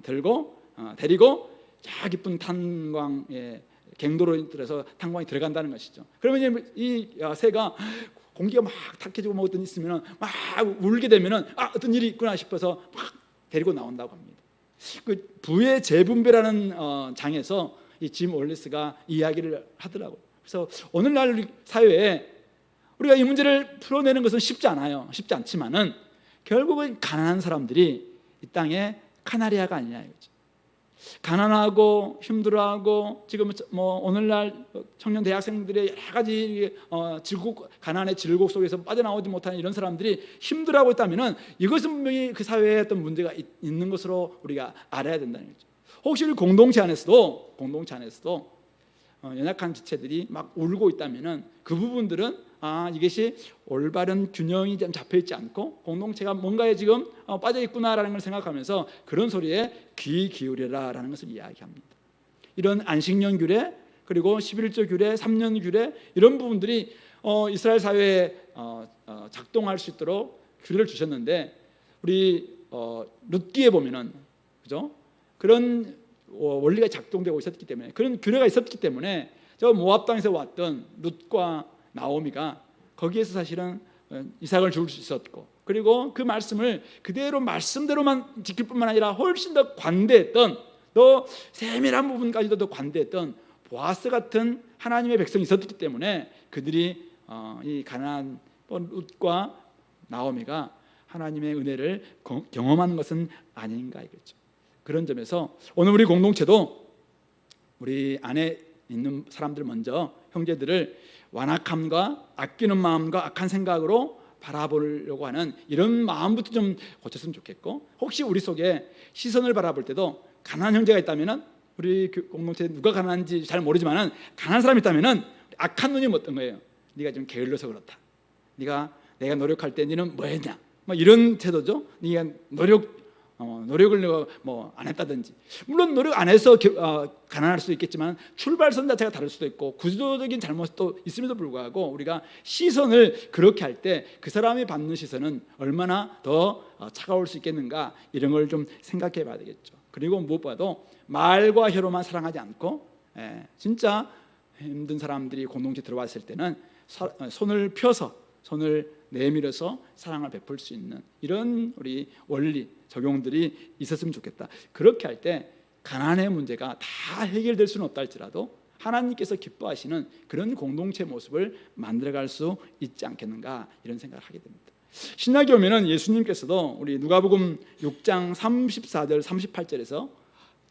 데리고 저 깊은 탄광의 갱도로 들어서 탄광이 들어간다는 것이죠. 그러면 이제 이 새가 공기가 막 탁해지고 뭐 어떤 있으면 막 울게 되면은 어떤 일이 있구나 싶어서 막 데리고 나온다고 합니다. 그 부의 재분배라는 장에서 이 짐 월리스가 이야기를 하더라고요. 그래서 오늘날 사회에 우리가 이 문제를 풀어내는 것은 쉽지 않아요. 쉽지 않지만은 결국은 가난한 사람들이 이 땅에 카나리아가 아니냐 이거죠. 가난하고 힘들어하고 지금 뭐 오늘날 청년 대학생들의 여러 가지 가난의 질곡 속에서 빠져나오지 못하는 이런 사람들이 힘들어하고 있다면은 이것은 분명히 그 사회에 어떤 문제가 있는 것으로 우리가 알아야 된다는 거죠. 혹시 우리 공동체 안에서도 연약한 지체들이 막 울고 있다면은 그 부분들은 이것이 올바른 균형이 좀 잡혀 있지 않고 공동체가 뭔가에 지금 빠져 있구나라는 걸 생각하면서 그런 소리에 귀 기울여라라는 것을 이야기합니다. 이런 안식년 규례 그리고 11조 규례, 3년 규례 이런 부분들이 이스라엘 사회에 작동할 수 있도록 규례를 주셨는데 우리 룻기에 보면은 그죠? 그런 원리가 작동되고 있었기 때문에 그런 규례가 있었기 때문에 저 모압 땅에서 왔던 룻과 나오미가 거기에서 사실은 이삭을 줄 수 있었고 그리고 그 말씀을 그대로 말씀대로만 지킬 뿐만 아니라 훨씬 더 관대했던 더 세밀한 부분까지도 더 관대했던 보아스 같은 하나님의 백성이 있었기 때문에 그들이 이 가나안 룻과 나오미가 하나님의 은혜를 경험하는 것은 아닌가 이거죠. 그런 점에서 오늘 우리 공동체도 우리 안에 있는 사람들 먼저 형제들을 완악함과 아끼는 마음과 악한 생각으로 바라보려고 하는 이런 마음부터 좀 고쳤으면 좋겠고 혹시 우리 속에 시선을 바라볼 때도 가난한 형제가 있다면 우리 공동체에 누가 가난한지 잘 모르지만 가난한 사람이 있다면 악한 눈이 어떤 거예요? 네가 좀 게을러서 그렇다. 내가 노력할 때 너는 뭐 했냐? 뭐 이런 태도죠. 네가 노력을 뭐 안 했다든지 물론 노력 안 해서 가난할 수도 있겠지만 출발선 자체가 다를 수도 있고 구조적인 잘못도 있음에도 불구하고 우리가 시선을 그렇게 할 때 그 사람이 받는 시선은 얼마나 더 차가울 수 있겠는가 이런 걸 좀 생각해 봐야 되겠죠. 그리고 무엇보다도 말과 혀로만 사랑하지 않고 진짜 힘든 사람들이 공동체 들어왔을 때는 손을 펴서 손을 내밀어서 사랑을 베풀 수 있는 이런 우리 원리 적용들이 있었으면 좋겠다. 그렇게 할 때 가난의 문제가 다 해결될 수는 없다 할지라도 하나님께서 기뻐하시는 그런 공동체 모습을 만들어갈 수 있지 않겠는가 이런 생각을 하게 됩니다. 신약에 오면은 예수님께서도 우리 누가복음 6장 34절 38절에서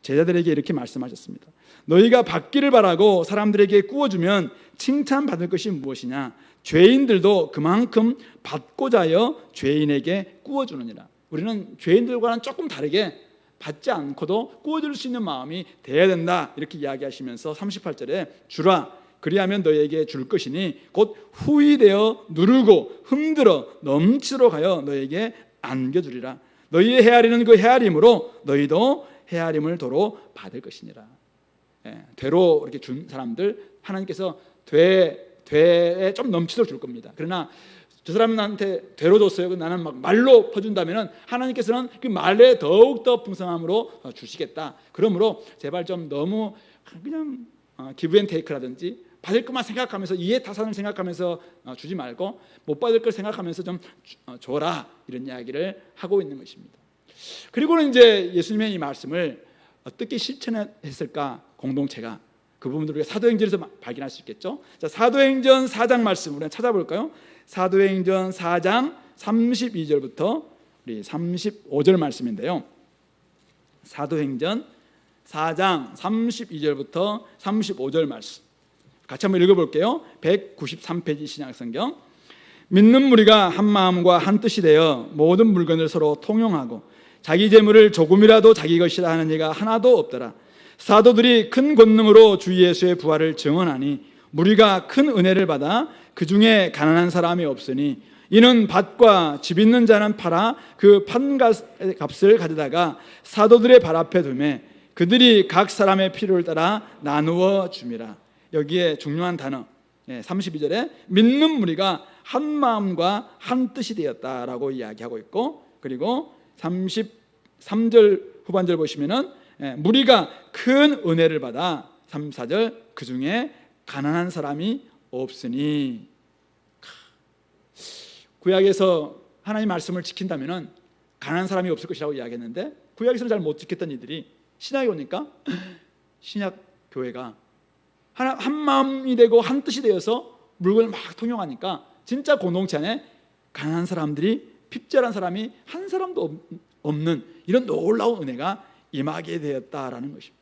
제자들에게 이렇게 말씀하셨습니다. 너희가 받기를 바라고 사람들에게 구워주면 칭찬받을 것이 무엇이냐? 죄인들도 그만큼 받고자 하여 죄인에게 구워주느니라. 우리는 죄인들과는 조금 다르게 받지 않고도 구워줄 수 있는 마음이 돼야 된다 이렇게 이야기하시면서 38절에 주라 그리하면 너희에게 줄 것이니 곧 후히되어 누르고 흔들어 넘치도록 하여 너희에게 안겨주리라. 너희의 헤아리는 그 헤아림으로 너희도 헤아림을 도로 받을 것이니라. 되로 이렇게 준 사람들 하나님께서 되에 좀 넘치도록 줄 겁니다. 그러나 저 사람은 나한테 되로 줬어요. 나는 막 말로 퍼준다면 하나님께서는 그 말에 더욱더 풍성함으로 주시겠다. 그러므로 제발 좀 너무 그냥 기브앤테이크라든지 받을 것만 생각하면서 이해타산을 생각하면서 주지 말고 못 받을 걸 생각하면서 좀 줘라 이런 이야기를 하고 있는 것입니다. 그리고는 이제 예수님의 이 말씀을 어떻게 실천했을까 공동체가 그 부분들을 우리가 사도행전에서 발견할 수 있겠죠. 자, 사도행전 4장 말씀 우리가 찾아볼까요? 사도행전 4장 32절부터 우리 35절 말씀인데요. 사도행전 4장 32절부터 35절 말씀 같이 한번 읽어볼게요. 193페이지 신약성경. 믿는 무리가 한 마음과 한 뜻이 되어 모든 물건을 서로 통용하고 자기 재물을 조금이라도 자기 것이라 하는 이가 하나도 없더라. 사도들이 큰 권능으로 주 예수의 부활을 증언하니 무리가 큰 은혜를 받아 그 중에 가난한 사람이 없으니 이는 밭과 집 있는 자는 팔아 그 판값을 가져다가 사도들의 발 앞에 두매 그들이 각 사람의 필요를 따라 나누어 줌이라. 여기에 중요한 단어 32절에 믿는 무리가 한 마음과 한 뜻이 되었다라고 이야기하고 있고 그리고 33절 후반절 보시면은 무리가 큰 은혜를 받아 34절 그 중에 가난한 사람이 없으니. 구약에서 하나님 말씀을 지킨다면은 가난한 사람이 없을 것이라고 이야기했는데 구약에서는 잘 못 지켰던 이들이 신약에 오니까 신약 교회가 한 마음이 되고 한 뜻이 되어서 물건을 막 통용하니까 진짜 공동체 안에 가난한 사람들이 핍절한 사람이 한 사람도 없는 이런 놀라운 은혜가 임하게 되었다라는 것입니다.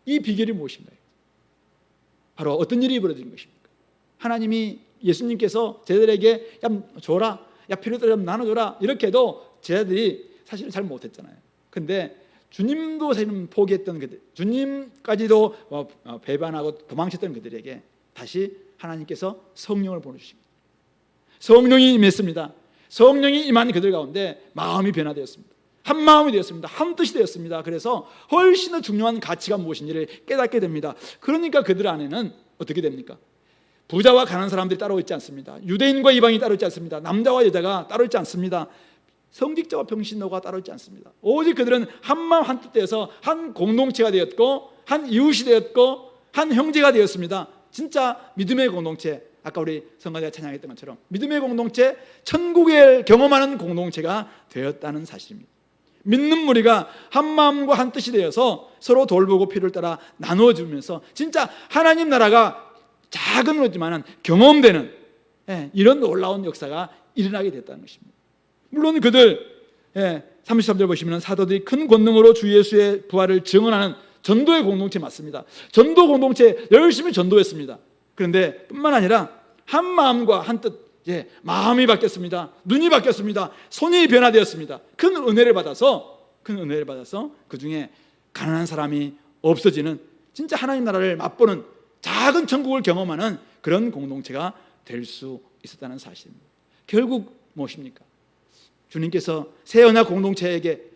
이 비결이 무엇인가요? 바로 어떤 일이 벌어진 것입니까? 하나님이 예수님께서 제자들에게 야 줘라, 야 필요하면 나눠줘라 이렇게 해도 제자들이 사실은 잘 못했잖아요. 근데 주님도 사실은 포기했던 그들, 주님까지도 배반하고 도망쳤던 그들에게 다시 하나님께서 성령을 보내주십니다. 성령이 임했습니다. 성령이 임한 그들 가운데 마음이 변화되었습니다. 한 마음이 되었습니다. 한 뜻이 되었습니다. 그래서 훨씬 더 중요한 가치가 무엇인지를 깨닫게 됩니다. 그러니까 그들 안에는 어떻게 됩니까? 부자와 가난한 사람들이 따로 있지 않습니다. 유대인과 이방인이 따로 있지 않습니다. 남자와 여자가 따로 있지 않습니다. 성직자와 병신노가 따로 있지 않습니다. 오직 그들은 한 마음 한 뜻 되어서 한 공동체가 되었고 한 이웃이 되었고 한 형제가 되었습니다. 진짜 믿음의 공동체, 아까 우리 성가대가 찬양했던 것처럼 믿음의 공동체, 천국을 경험하는 공동체가 되었다는 사실입니다. 믿는 무리가 한 마음과 한 뜻이 되어서 서로 돌보고 필요를 따라 나누어주면서 진짜 하나님 나라가 작은 거지만 경험되는 이런 놀라운 역사가 일어나게 됐다는 것입니다. 물론 그들 33절 보시면 사도들이 큰 권능으로 주 예수의 부활을 증언하는 전도의 공동체 맞습니다. 전도 공동체 열심히 전도했습니다. 그런데 뿐만 아니라 한 마음과 한 뜻, 마음이 바뀌었습니다. 눈이 바뀌었습니다. 손이 변화되었습니다. 큰 은혜를 받아서 그 중에 가난한 사람이 없어지는 진짜 하나님 나라를 맛보는 작은 천국을 경험하는 그런 공동체가 될 수 있었다는 사실입니다. 결국 무엇입니까? 주님께서 새 언약 공동체에게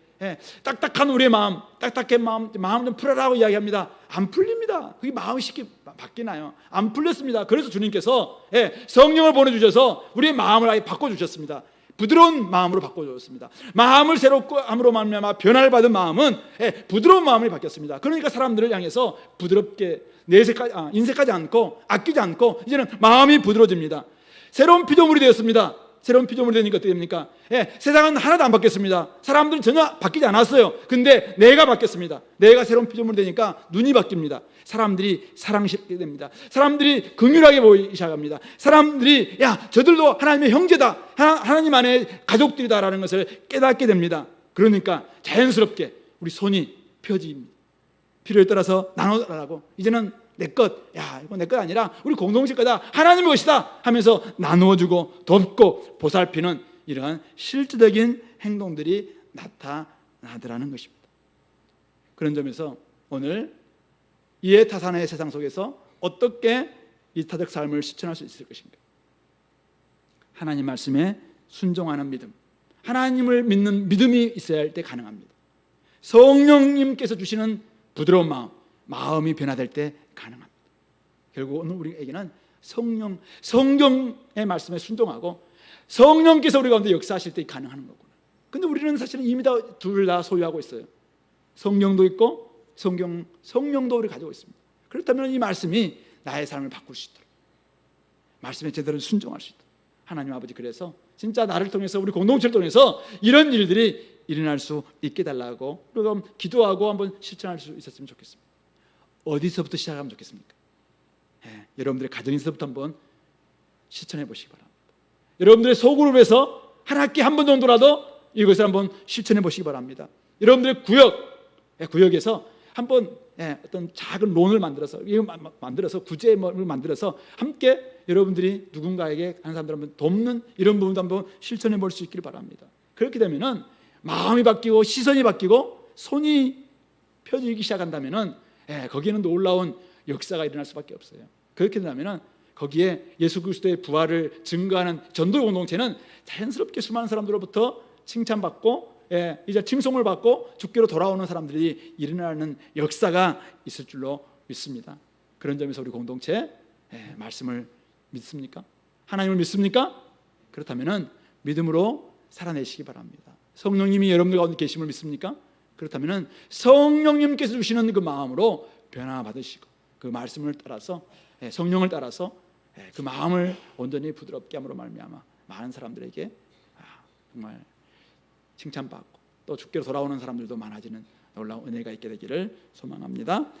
딱딱한 우리의 마음, 딱딱한 마음 좀 풀어라고 이야기합니다. 안 풀립니다. 그게 마음이 쉽게 바뀌나요? 안 풀렸습니다. 그래서 주님께서 성령을 보내주셔서 우리의 마음을 아예 바꿔주셨습니다. 부드러운 마음으로 바꿔주셨습니다. 마음을 새롭고 함으로 말미암아 변화를 받은 마음은 부드러운 마음이 바뀌었습니다. 그러니까 사람들을 향해서 부드럽게 인색하지 않고 아끼지 않고 이제는 마음이 부드러워집니다. 새로운 피조물이 되었습니다. 새로운 피조물이 되니까 어떻게 됩니까? 세상은 하나도 안 바뀌었습니다. 사람들은 전혀 바뀌지 않았어요. 근데 내가 바뀌었습니다. 내가 새로운 피조물이 되니까 눈이 바뀝니다. 사람들이 사랑스럽게 됩니다. 사람들이 긍휼하게 보이기 시작합니다. 사람들이 저들도 하나님의 형제다, 하나님 안에 가족들이다라는 것을 깨닫게 됩니다. 그러니까 자연스럽게 우리 손이 펴집니다. 필요에 따라서 나눠달라고, 이제는 내 것, 이거 내 것 아니라 우리 공동체 거다, 하나님의 것이다 하면서 나누어주고 돕고 보살피는 이러한 실질적인 행동들이 나타나더라는 것입니다. 그런 점에서 오늘 이해타산의 세상 속에서 어떻게 이타적 삶을 실천할 수 있을 것인가? 하나님 말씀에 순종하는 믿음, 하나님을 믿는 믿음이 있어야 할 때 가능합니다. 성령님께서 주시는 부드러운 마음이 변화될 때 가능합니다. 결국 오늘 우리에게는 성경의 말씀에 순종하고 성령께서 우리 가운데 역사하실 때 가능한 거구나. 근데 우리는 사실은 이미 둘 다 소유하고 있어요. 성령도 있고 성령도 우리 가지고 있습니다. 그렇다면 이 말씀이 나의 삶을 바꿀 수 있도록, 말씀에 제대로 순종할 수 있도록 하나님 아버지, 그래서 진짜 나를 통해서 우리 공동체를 통해서 이런 일들이 일어날 수 있게 달라고 그럼 기도하고 한번 실천할 수 있었으면 좋겠습니다. 어디서부터 시작하면 좋겠습니까? 여러분들의 가정에서부터 한번 실천해 보시기 바랍니다. 여러분들의 소그룹에서 한 학기 한 번 정도라도 이것을 한번 실천해 보시기 바랍니다. 여러분들의 구역에서 한번 어떤 작은 론을 만들어서 구제를 만들어서 함께 여러분들이 누군가에게 한 사람들 한번 돕는 이런 부분도 한번 실천해 볼 수 있기를 바랍니다. 그렇게 되면은 마음이 바뀌고 시선이 바뀌고 손이 펴지기 시작한다면은 거기에는 놀라운 역사가 일어날 수밖에 없어요. 그렇게 된다면은 거기에 예수 그리스도의 부활을 증거하는 전도 공동체는 자연스럽게 수많은 사람들로부터 칭찬받고 이제 칭송을 받고 주께로 돌아오는 사람들이 일어나는 역사가 있을 줄로 믿습니다. 그런 점에서 우리 공동체 말씀을 믿습니까? 하나님을 믿습니까? 그렇다면은 믿음으로 살아내시기 바랍니다. 성령님이 여러분들 가운데 계심을 믿습니까? 그렇다면은 성령님께서 주시는 그 마음으로 변화 받으시고 그 말씀을 따라서 성령을 따라서 그 마음을 온전히 부드럽게 함으로 말미암아 많은 사람들에게 정말 칭찬받고 또 주께로 돌아오는 사람들도 많아지는 놀라운 은혜가 있게 되기를 소망합니다.